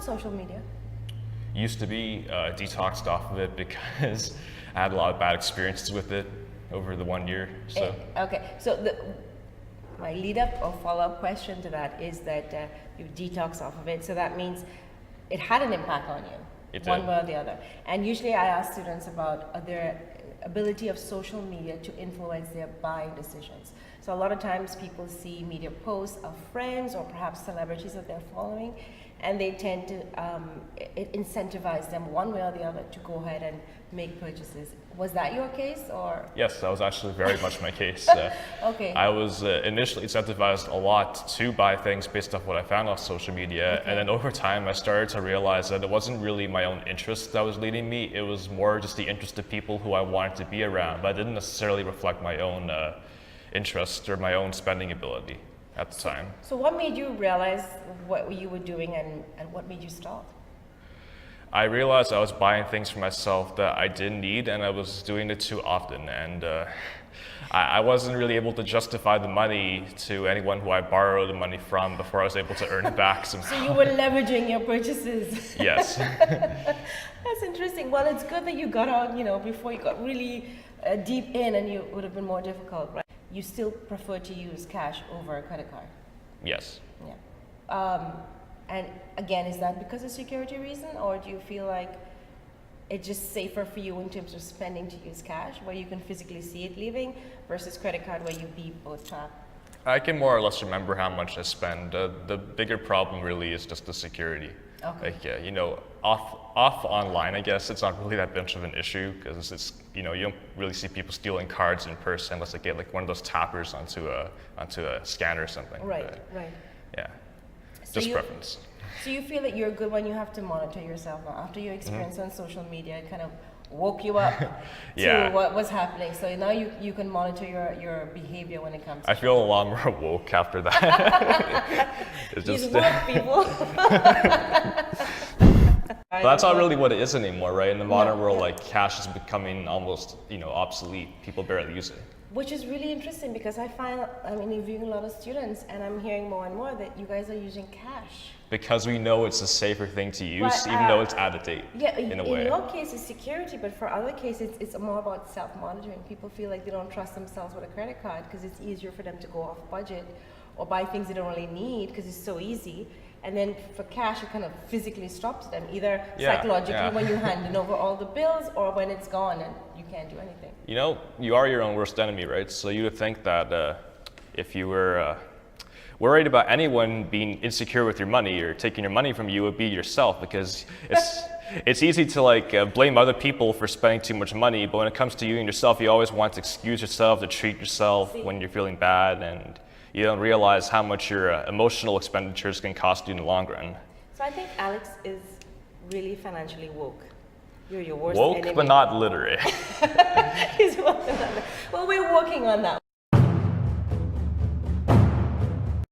on social media? Used to be detoxed off of it because I had a lot of bad experiences with it over the 1 year. So Okay, so my lead up or follow up question to that is that you detox off of it, so that means it had an impact on you, one way or the other. And usually I ask students about their ability of social media to influence their buying decisions. So a lot of times people see media posts of friends or perhaps celebrities that they're following, and they tend to it incentivize them one way or the other to go ahead and make purchases. Was that your case, or? yes, that was actually very much my case. Okay. I was initially incentivized a lot to buy things based off what I found off social media, and then over time I started to realize that it wasn't really my own interest that was leading me, it was more just the interest of people who I wanted to be around, but it didn't necessarily reflect my own interest or my own spending ability at the time. So what made you realize what you were doing, and what made you stop? I realized I was buying things for myself that I didn't need, and I was doing it too often, and I wasn't really able to justify the money to anyone who I borrowed the money from before I was able to earn it back somehow. So you were leveraging your purchases. Yes. That's interesting. Well, it's good that you got out, before you got really deep in, and it would have been more difficult, right? You still prefer to use cash over a credit card? Yes. Yeah. And again, is that because of security reason, or do you feel like it's just safer for you in terms of spending to use cash, where you can physically see it leaving, versus credit card where you beep both tap? I can more or less remember how much I spend. The bigger problem really is just the security. Okay. Like, off online, I guess it's not really that much of an issue because it's, you don't really see people stealing cards in person unless they get like one of those tappers onto a scanner or something. Right, But, right. yeah, So just preference. So you feel that you're good when you have to monitor yourself now, after your experience on social media, it kind of woke you up Yeah. to what was happening. So now you can monitor your behavior when it comes to I feel a lot more woke after that. It's these just, woke people. but that's not really what it is anymore, right? In the modern world, like cash is becoming almost, obsolete. People barely use it. Which is really interesting because I'm interviewing a lot of students, and I'm hearing more and more that you guys are using cash. Because we know it's a safer thing to use, But, even though it's out of date, Yeah, in a way. In your case, it's security, but for other cases, it's more about self-monitoring. People feel like they don't trust themselves with a credit card because it's easier for them to go off budget or buy things they don't really need because it's so easy. And then for cash, it kind of physically stops them, either psychologically when you're handing over all the bills, or when it's gone and you can't do anything. You are your own worst enemy, right? So you would think that if you were worried about anyone being insecure with your money or taking your money from you, it would be yourself, because it's easy to blame other people for spending too much money, but when it comes to you and yourself, you always want to excuse yourself, to treat yourself when you're feeling bad, and you don't realize how much your emotional expenditures can cost you in the long run. So I think Alex is really financially woke. You're your worst Woke, enemy. but not literate. He's woke and not literate. Well, we're working on that.